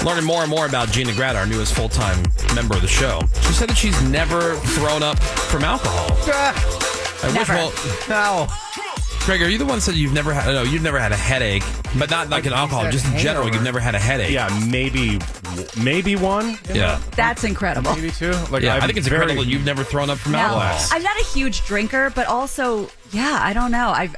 Learning more and more about Gina Grad, our newest full-time member of the show. She said that she's never thrown up from alcohol. No. Greg, are you the one that said you've never had? No, you've never had a headache, but not like an alcohol. Just in general, you've never had a headache. Yeah, maybe one. Yeah, that's incredible. Maybe two. I think it's incredible that you've never thrown up from alcohol. I'm not a huge drinker, but also, I don't know. I've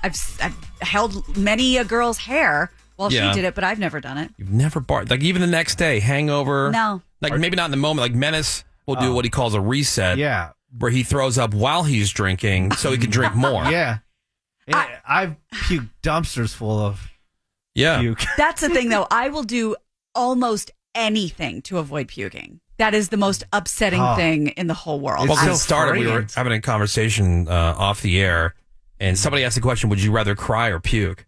held many a girl's hair while she did it, but I've never done it. You've never barked, like even the next day, hangover. No, like maybe not in the moment. Like Menace will do what he calls a reset. Yeah, where he throws up while he's drinking so he can drink more. Yeah. I've puked dumpsters full of puke. That's the thing, though. I will do almost anything to avoid puking. That is the most upsetting thing in the whole world. Well, when it started, we were having a conversation off the air, and somebody asked the question, would you rather cry or puke?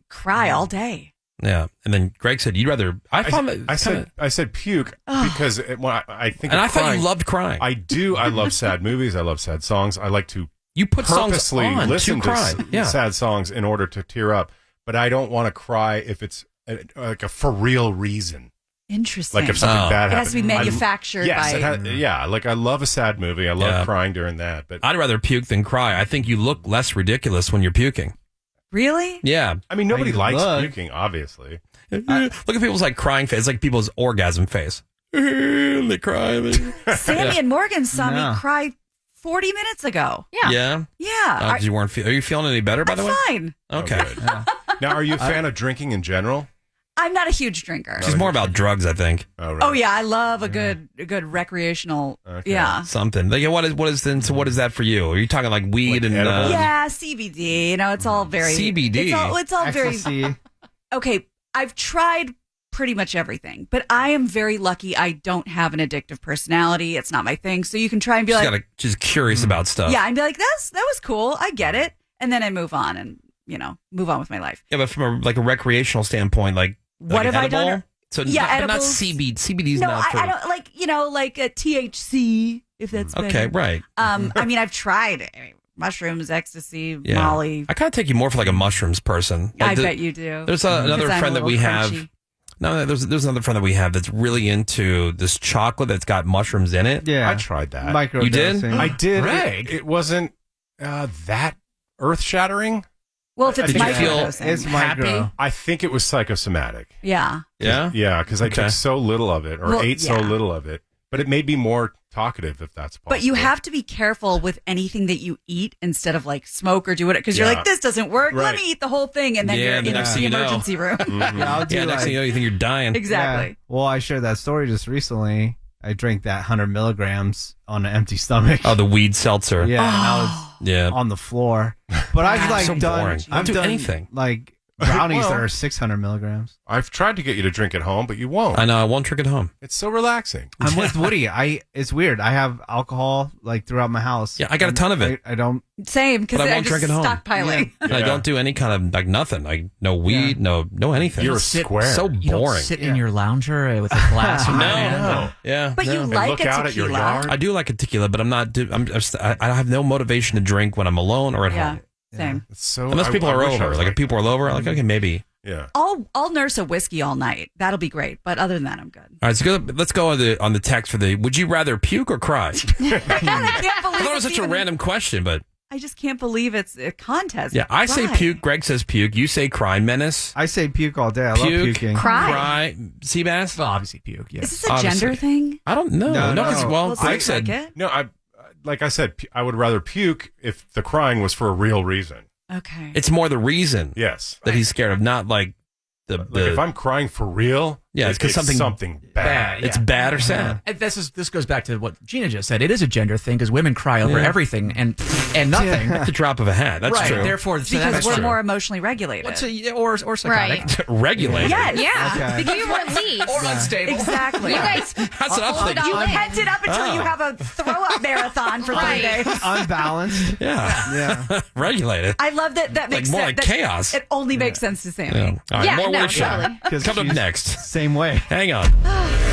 Cry all day. Yeah, and then Greg said, "You'd rather." I said puke because I think. And I thought you loved crying. I do. I love sad movies. I love sad songs. I like to purposely listen to sad songs in order to tear up. But I don't want to cry if it's like a for real reason. Interesting. Like if something bad happens. It has to be manufactured. Like I love a sad movie. I love crying during that. But I'd rather puke than cry. I think you look less ridiculous when you're puking. Really? Yeah. I mean, nobody likes puking, obviously. Look at people's like crying face. It's like people's orgasm face. They cry. Sammy and Morgan saw me cry 40 minutes ago. Yeah. Yeah. You weren't. Are you feeling any better? By the way, fine. Okay. Now, are you a fan of drinking in general? I'm not a huge drinker. She's more about drugs, I think. Oh, really? Oh yeah, I love a good recreational. Okay. Yeah. Something. Like, what is that for you? Are you talking like weed and CBD? You know, it's all very CBD. It's all Ecstasy. very. Okay, I've tried pretty much everything, but I am very lucky. I don't have an addictive personality. It's not my thing. So you can try and be just curious about stuff. Yeah, I'd be like, that was cool. I get it, and then I move on and move on with my life. Yeah, but from a recreational standpoint, what have I done? So but not CBD. CBD's no, not for... I don't like a THC if that's better. Okay, right. I mean, I've tried mushrooms, ecstasy, Molly. I kind of take you more for like a mushrooms person. I bet you do. There's another friend that we have. No, there's another friend that we have that's really into this chocolate that's got mushrooms in it. Yeah, I tried that. You did? I did. Greg. It wasn't that earth shattering. Well, if it's Did you feel it's happy? I think it was psychosomatic. Yeah. Yeah? Yeah, because I took so little of it or ate so little of it. But it made me more talkative, if that's possible. But you have to be careful with anything that you eat instead of like smoke or do it. Because you're like, this doesn't work. Right. Let me eat the whole thing. And then you're in the emergency room. Mm-hmm. Next thing you know, you think you're dying. Exactly. Yeah. Well, I shared that story just recently. I drank that 100 milligrams on an empty stomach. Oh, the weed seltzer. Yeah, and I was on the floor. But I've done anything. Like brownies that are 600 milligrams. I've tried to get you to drink at home, but you won't. I know. I won't drink at home. It's so relaxing. I'm with Woody. It's weird. I have alcohol throughout my house. Yeah, I got a ton of it. I don't. Same, because I I won't just drink at home. stockpiling. Yeah. I don't do any kind of nothing. No weed, no anything. You're a square. So You don't boring. sit in your lounger with a glass of No. Yeah. But you And like look a out at your tequila. yard. I do like a tequila, but I have no motivation to drink when I'm alone or at home. Same. It's so, Unless people are I wish I over. was Like if people are over, I'm like, okay, maybe. Yeah. I'll nurse a whiskey all night. That'll be great. But other than that, I'm good. All right, so let's go on the text for the. Would you rather puke or cry? I can't believe I thought it was such a even- random question, but I just can't believe it's a contest. yeah, I say Cry. puke. Greg says puke. You say cry. Menace. I say puke all day. I love puking. Cry. Seabass. Well, obviously puke. Yeah. Is this a gender thing? I don't know. No. Well, Well, it Greg seems said. like it. No, like I said, I would rather puke if the crying was for a real reason. Okay. It's more the reason Yes. that he's scared of, not like the. Like if I'm crying for real, Yeah, it's 'cause something bad. It's bad or sad. And this goes back to what Gina just said. It is a gender thing because women cry over everything and nothing. At the drop of a hat. That's right. true. Therefore, so Because that's we're true. more emotionally regulated. or psychotic. Regulated. Yes. Yeah. Okay. Because you release. Or unstable. Exactly. You guys That's what I'm hold thinking. on. You pent it up until you have a throw-up marathon for 3 Right. days. Unbalanced. Yeah. Yeah. Regulated. I love that makes more sense. like chaos. It only makes sense to Sammy. Yeah. All right, Yeah, more no, word shot. totally. Because Coming up she's next. Same way. Hang on.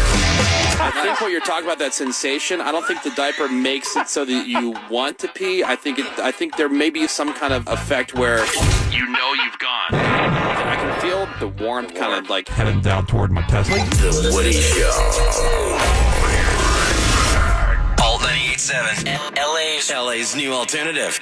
I think what you're talking about, that sensation, I don't think the diaper makes it so that you want to pee. I think there may be some kind of effect where you know you've gone. I can feel the warmth kind of like headed down toward my Tesla. The Woody Show. Alt 98.7. LA's new alternative.